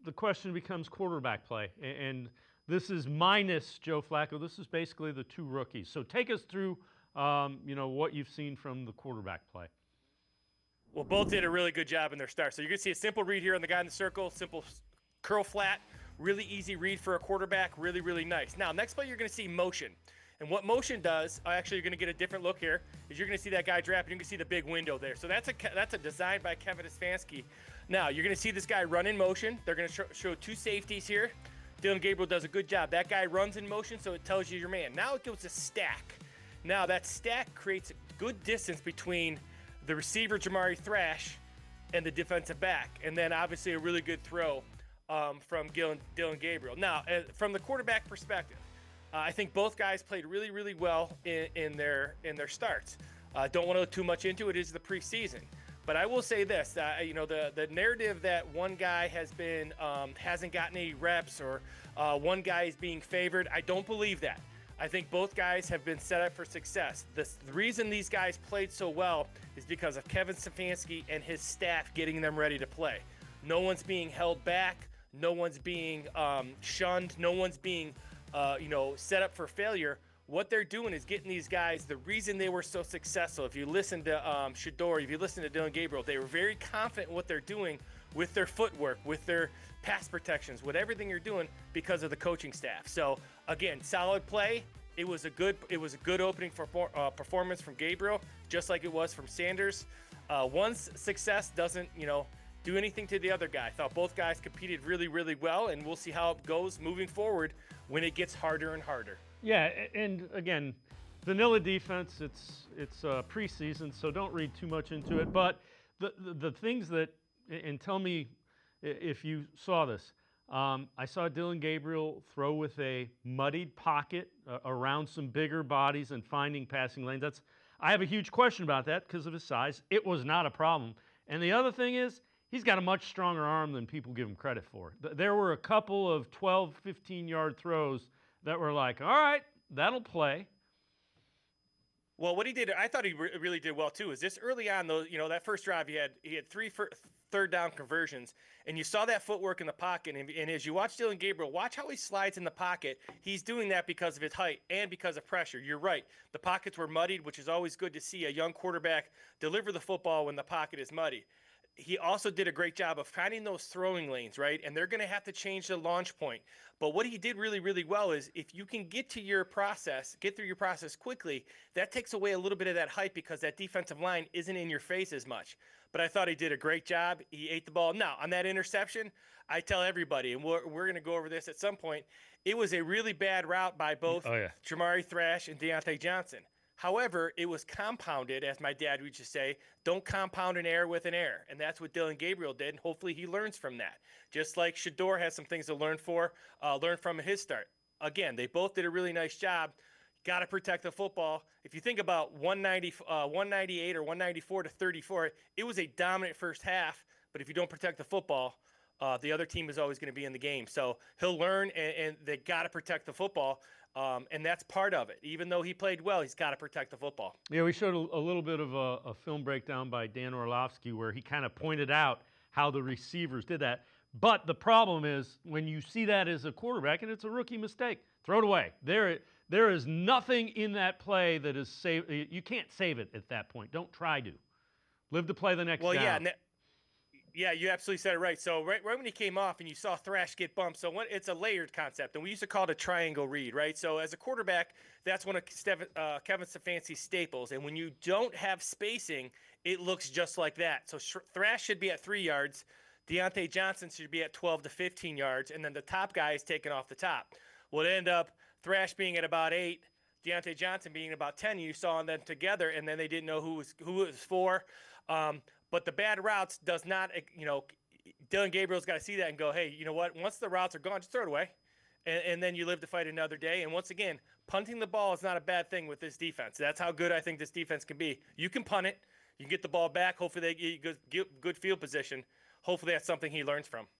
the question becomes quarterback play, and this is minus Joe Flacco. This is basically the two rookies. So take us through, what you've seen from the quarterback play. Well, both did a really good job in their start. So you're going to see a simple read here on the guy in the circle, simple curl flat, really easy read for a quarterback, really, really nice. Now, next play, you're going to see motion. And what motion does, actually, you're going to get a different look here, is you're going to see that guy draft, and you're going to see the big window there. So that's a design by Kevin Stefanski. Now, you're going to see this guy run in motion. They're going to show two safeties here. Dillon Gabriel does a good job. That guy runs in motion, so it tells you your man. Now it goes to stack. Now, that stack creates a good distance between the receiver, Jamari Thrash, and the defensive back. And then, obviously, a really good throw from Dillon Gabriel. Now, from the quarterback perspective, I think both guys played really, really well in their starts. Don't want to go too much into it. It is the preseason. But I will say this, the narrative that one guy hasn't gotten any reps or one guy is being favored, I don't believe that. I think both guys have been set up for success. The reason these guys played so well is because of Kevin Stefanski and his staff getting them ready to play. No one's being held back. No one's being shunned. No one's being set up for failure. What they're doing is getting these guys, the reason they were so successful, if you listen to Shador, if you listen to Dillon Gabriel, they were very confident in what they're doing with their footwork, with their pass protections, with everything you're doing because of the coaching staff. So again, solid play. It was a good opening for performance from Gabriel, just like it was from Sanders. One's success doesn't, do anything to the other guy. I thought both guys competed really, really well, and we'll see how it goes moving forward when it gets harder and harder. Yeah, and again, vanilla defense, it's preseason, so don't read too much into it. But the things that, and tell me if you saw this, I saw Dillon Gabriel throw with a muddied pocket around some bigger bodies and finding passing lanes. I have a huge question about that because of his size. It was not a problem. And the other thing is, he's got a much stronger arm than people give him credit for. There were a couple of 12, 15-yard throws that were like, all right, that'll play. Well, what he did, I thought he really did well too. Is this early on though? That first drive he had three third down conversions, and you saw that footwork in the pocket. And as you watch Dillon Gabriel, watch how he slides in the pocket. He's doing that because of his height and because of pressure. You're right. The pockets were muddied, which is always good to see a young quarterback deliver the football when the pocket is muddy. He also did a great job of finding those throwing lanes, right? And they're going to have to change the launch point. But what he did really, really well is if you can get through your process quickly, that takes away a little bit of that height because that defensive line isn't in your face as much. But I thought he did a great job. He ate the ball. Now, on that interception, I tell everybody, and we're going to go over this at some point, it was a really bad route by both Jamari Thrash and Diontae Johnson. However, it was compounded, as my dad would just say, don't compound an error with an error. And that's what Dillon Gabriel did, and hopefully he learns from that. Just like Shador has some things to learn from his start. Again, they both did a really nice job. Got to protect the football. If you think about 198 or 194 to 34, it was a dominant first half, but if you don't protect the football, the other team is always going to be in the game. So he'll learn, and they got to protect the football. And that's part of it. Even though he played well, he's got to protect the football. Yeah, we showed a little bit of a film breakdown by Dan Orlovsky where he kind of pointed out how the receivers did that. But the problem is when you see that as a quarterback, and it's a rookie mistake, throw it away. There is nothing in that play that is saved. You can't save it at that point. Don't try to. Live to play the next down. Yeah, you absolutely said it right. So right when he came off and you saw Thrash get bumped, so it's a layered concept, and we used to call it a triangle read, right? So as a quarterback, that's one of Kevin Stefanski's staples, and when you don't have spacing, it looks just like that. So Thrash should be at 3 yards, Diontae Johnson should be at 12 to 15 yards, and then the top guy is taken off the top. Well, it ended up Thrash being at about 8, Diontae Johnson being about 10. You saw them together, and then they didn't know who it was for. But the bad routes does not, Dillon Gabriel's got to see that and go, hey, you know what? Once the routes are gone, just throw it away. And then you live to fight another day. And once again, punting the ball is not a bad thing with this defense. That's how good I think this defense can be. You can punt it. You can get the ball back. Hopefully they get good field position. Hopefully that's something he learns from.